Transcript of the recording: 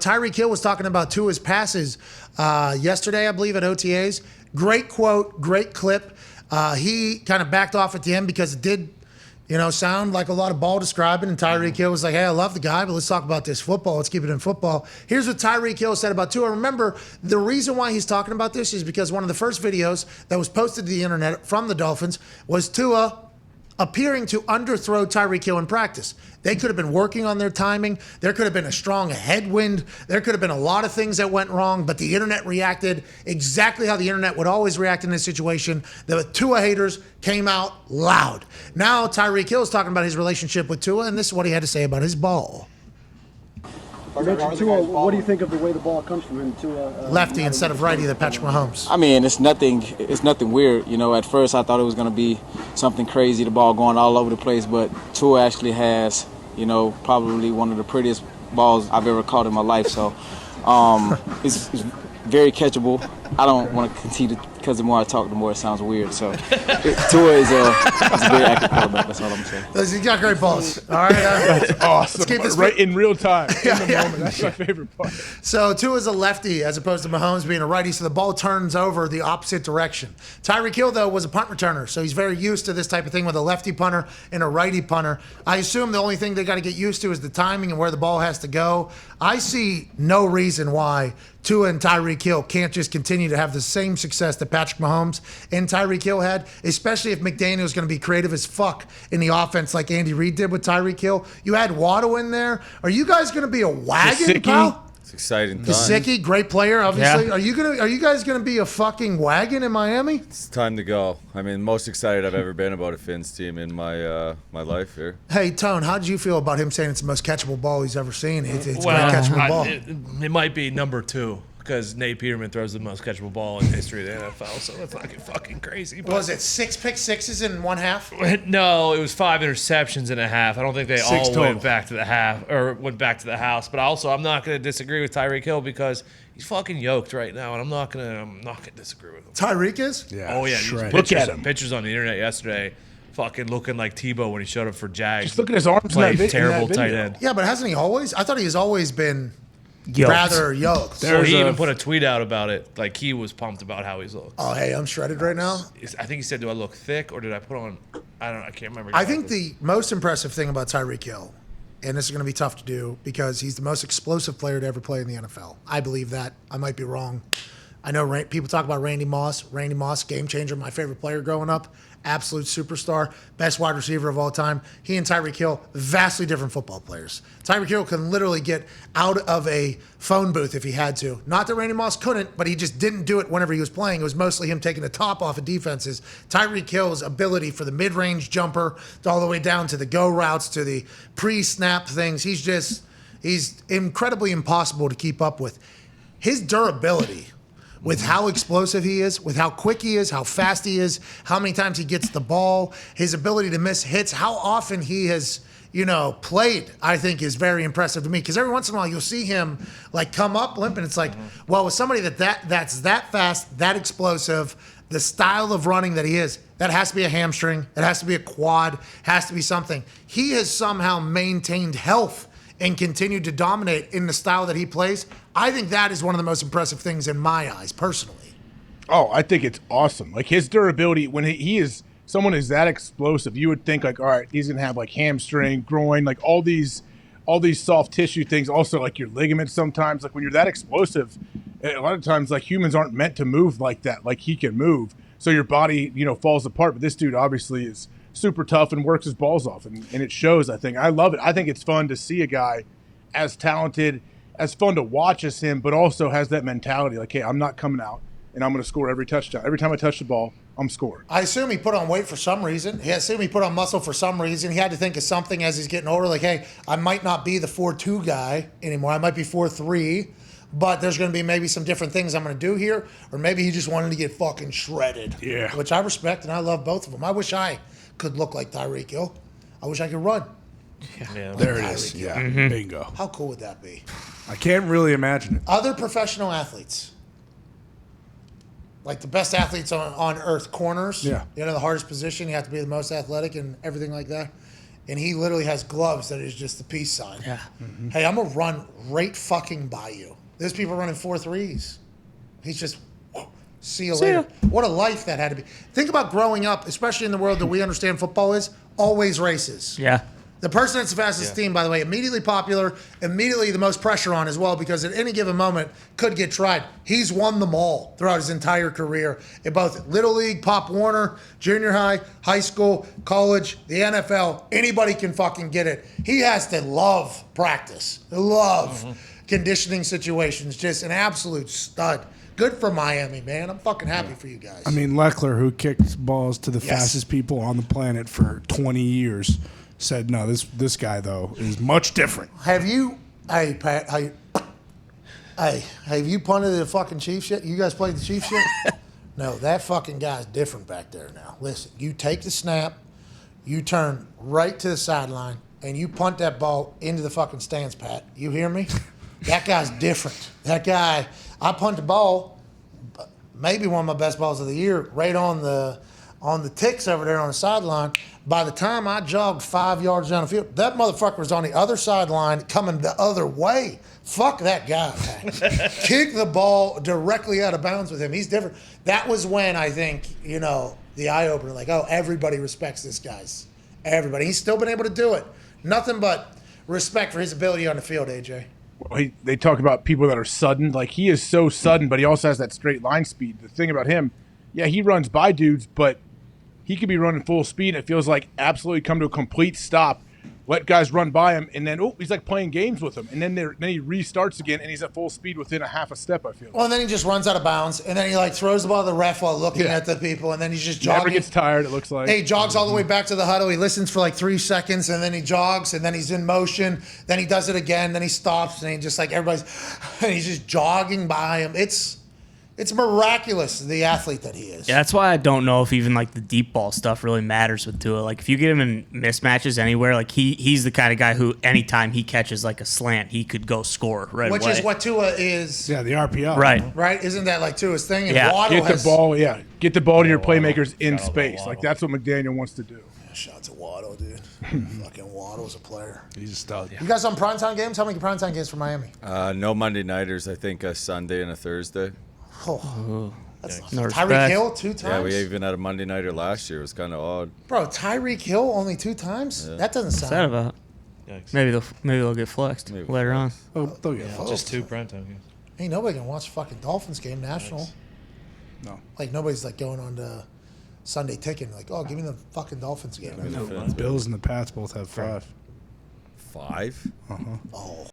Tyreek Hill was talking about Tua's passes yesterday, I believe, at OTAs. Great quote, great clip. He kind of backed off at the end because it did, sound like a lot of ball describing. And Tyreek Hill was like, hey, I love the guy, but let's talk about this football. Let's keep it in football. Here's what Tyreek Hill said about Tua. Remember, the reason why he's talking about this is because one of the first videos that was posted to the internet from the Dolphins was Tua appearing to underthrow Tyreek Hill in practice. They could have been working on their timing. There could have been a strong headwind. There could have been a lot of things that went wrong, but the internet reacted exactly how the internet would always react in this situation. The Tua haters came out loud. Now Tyreek Hill is talking about his relationship with Tua, and this is what he had to say about his ball. You mentioned Tua. What do you think of the way the ball comes from him? Tua, lefty instead of righty, the Patrick Mahomes. I mean, it's nothing weird. At first I thought it was going to be something crazy, the ball going all over the place, but Tua actually has, probably one of the prettiest balls I've ever caught in my life. So it's very catchable. I don't want to continue because the more I talk, the more it sounds weird. So Tua is a very active quarterback. That's all I'm saying. He's got great balls. All right. That's awesome. Let's keep this right in real time. In the moment. That's my favorite part. So Tua's a lefty as opposed to Mahomes being a righty, so the ball turns over the opposite direction. Tyreek Hill, though, was a punt returner, so he's very used to this type of thing with a lefty punter and a righty punter. I assume the only thing they got to get used to is the timing and where the ball has to go. I see no reason why Tua and Tyreek Hill can't just continue to have the same success that Patrick Mahomes and Tyreek Hill had, especially if McDaniel's going to be creative as fuck in the offense like Andy Reid did with Tyreek Hill. You had Waddle in there. Are you guys going to be a wagon, pal? It's exciting. Gesicki, great player, obviously. Yeah. Are you guys going to be a fucking wagon in Miami? It's time to go. I mean, most excited I've ever been about a Fins team in my my life here. Hey, Tone, how did you feel about him saying it's the most catchable ball he's ever seen? It's a great catchable ball. It might be number 2. Because Nate Peterman throws the most catchable ball in history of the NFL, so it's like fucking crazy. But was it 6 pick sixes in one half? No, it was 5 interceptions in a half. I don't think they all total. went back to the house. But also, I'm not going to disagree with Tyreek Hill because he's fucking yoked right now, and I'm not gonna disagree with him. Tyreek is? Yeah. Oh yeah. Look at him. Pictures on the internet yesterday. Fucking looking like Tebow when he showed up for Jags. Just look at his arms. Played terrible tight end. Yeah, but hasn't he always? I thought he's always been rather yoked. So he even put a tweet out about it. Like, he was pumped about how he's looked. Oh, hey, I'm shredded right now. I think he said, do I look thick or did I put on, I can't remember. I think the most impressive thing about Tyreek Hill, and this is going to be tough to do because he's the most explosive player to ever play in the NFL. I believe that. I might be wrong. I know people talk about Randy Moss. Randy Moss, game changer, my favorite player growing up. Absolute superstar, best wide receiver of all time. He and Tyreek Hill, vastly different football players. Tyreek Hill can literally get out of a phone booth if he had to. Not that Randy Moss couldn't, but he just didn't do it whenever he was playing. It was mostly him taking the top off of defenses. Tyreek Hill's ability for the mid-range jumper all the way down to the go routes to the pre-snap things. He's incredibly impossible to keep up with. His durability, with how explosive he is, with how quick he is, how fast he is, how many times he gets the ball, his ability to miss hits, how often he has, played, I think is very impressive to me. Because every once in a while you'll see him like come up limp, and it's like, well, with somebody that's that fast, that explosive, the style of running that he is, that has to be a hamstring, it has to be a quad, has to be something. He has somehow maintained health and continued to dominate in the style that he plays. I think that is one of the most impressive things in my eyes, personally. Oh, I think it's awesome. Like, his durability, when he is someone is that explosive, you would think like, all right, he's gonna have like hamstring, groin, like all these soft tissue things. Also, like your ligaments sometimes. Like when you're that explosive, a lot of times like humans aren't meant to move like that. Like he can move, so your body falls apart. But this dude obviously is super tough and works his balls off, and it shows. I love it. I think it's fun to see a guy as talented, as fun to watch as him, but also has that mentality like, hey, I'm not coming out and I'm going to score every touchdown. Every time I touch the ball, I'm scoring. I assume he put on weight for some reason. I assume he put on muscle for some reason. He had to think of something as he's getting older, like, hey, I might not be the 4'2" guy anymore. I might be 4'3", but there's going to be maybe some different things I'm going to do here, or maybe he just wanted to get fucking shredded. Yeah. Which I respect, and I love both of them. I wish I could look like Tyreek Hill. I wish I could run. Yeah. There it is. Yeah. Mm-hmm. Bingo. How cool would that be? I can't really imagine it. Other professional athletes, like the best athletes on earth, corners. Yeah. The hardest position. You have to be the most athletic and everything like that. and he literally has gloves that is just the peace sign. Yeah. Hey, I'm gonna run right fucking by you. There's people running 4.3s. He's just see you later. What a life that had to be. Think about growing up, especially in the world that we understand football is always races. Yeah. The person that's the fastest team, by the way, immediately popular, immediately the most pressure on as well, because at any given moment could get tried. He's won them all throughout his entire career in both Little League, Pop Warner, junior high, high school, college, the NFL. Anybody can fucking get it. He has to love practice, love conditioning situations. Just an absolute stud. Good for Miami, man. I'm fucking happy for you guys. I mean, Leckler, who kicked balls to the fastest people on the planet for 20 years, said, no, this guy, though, is much different. Have you, hey, Pat, have you punted the fucking Chiefs yet? You guys played the Chiefs yet? No, that fucking guy's different back there now. Listen, you take the snap, you turn right to the sideline, and you punt that ball into the fucking stands, Pat. You hear me? That guy's different. That guy, I punt the ball, maybe one of my best balls of the year, right on the ticks over there on the sideline. By the time I jogged 5 yards down the field, that motherfucker was on the other sideline coming the other way. Fuck that guy, man. Kick the ball directly out of bounds with him. He's different. That was when I think, the eye-opener, like, oh, everybody respects this guy's. Everybody. He's still been able to do it. Nothing but respect for his ability on the field, AJ. Well, they talk about people that are sudden. Like, he is so sudden, but he also has that straight line speed. The thing about him, yeah, he runs by dudes, but he could be running full speed. It feels like absolutely come to a complete stop, let guys run by him, and then, he's like playing games with them. And then he restarts again, and he's at full speed within a half a step, I feel. Well, and then he just runs out of bounds, and then he, throws the ball to the ref while looking at the people, and then he's just jogging. Never gets tired, it looks like. Hey, he jogs all the way back to the huddle. He listens for 3 seconds, and then he jogs, and then he's in motion. Then he does it again. Then he stops, and he just and he's just jogging by him. It's miraculous, the athlete that he is. Yeah, that's why I don't know if even the deep ball stuff really matters with Tua. If you get him in mismatches anywhere, he's the kind of guy who anytime he catches a slant, he could go score right Which away. is what Tua is. Yeah, the RPO. Right. Right? Isn't that Tua's thing? And Yeah. Waddle Get the ball to your playmakers in space. That's what McDaniel wants to do. Shout out to Waddle, dude. Fucking Waddle's a player. He's a stud. You guys on primetime games? How many primetime games for Miami? No Monday nighters. I think a Sunday and a Thursday. Oh, that's No Tyreek respect. Hill 2 times? Yeah, we even had a Monday nighter last year. It was kind of odd. Bro, Tyreek Hill only 2 times? That doesn't What's that sound... about? Yikes. Maybe they'll get flexed Maybe later on. Oh, they'll get fucked. Just 2 primetime games. Ain't nobody can watch a fucking Dolphins game national. No. Nobody's going on to Sunday Ticket give me the fucking Dolphins game. The Bills and the Pats both have 5. 5? Oh.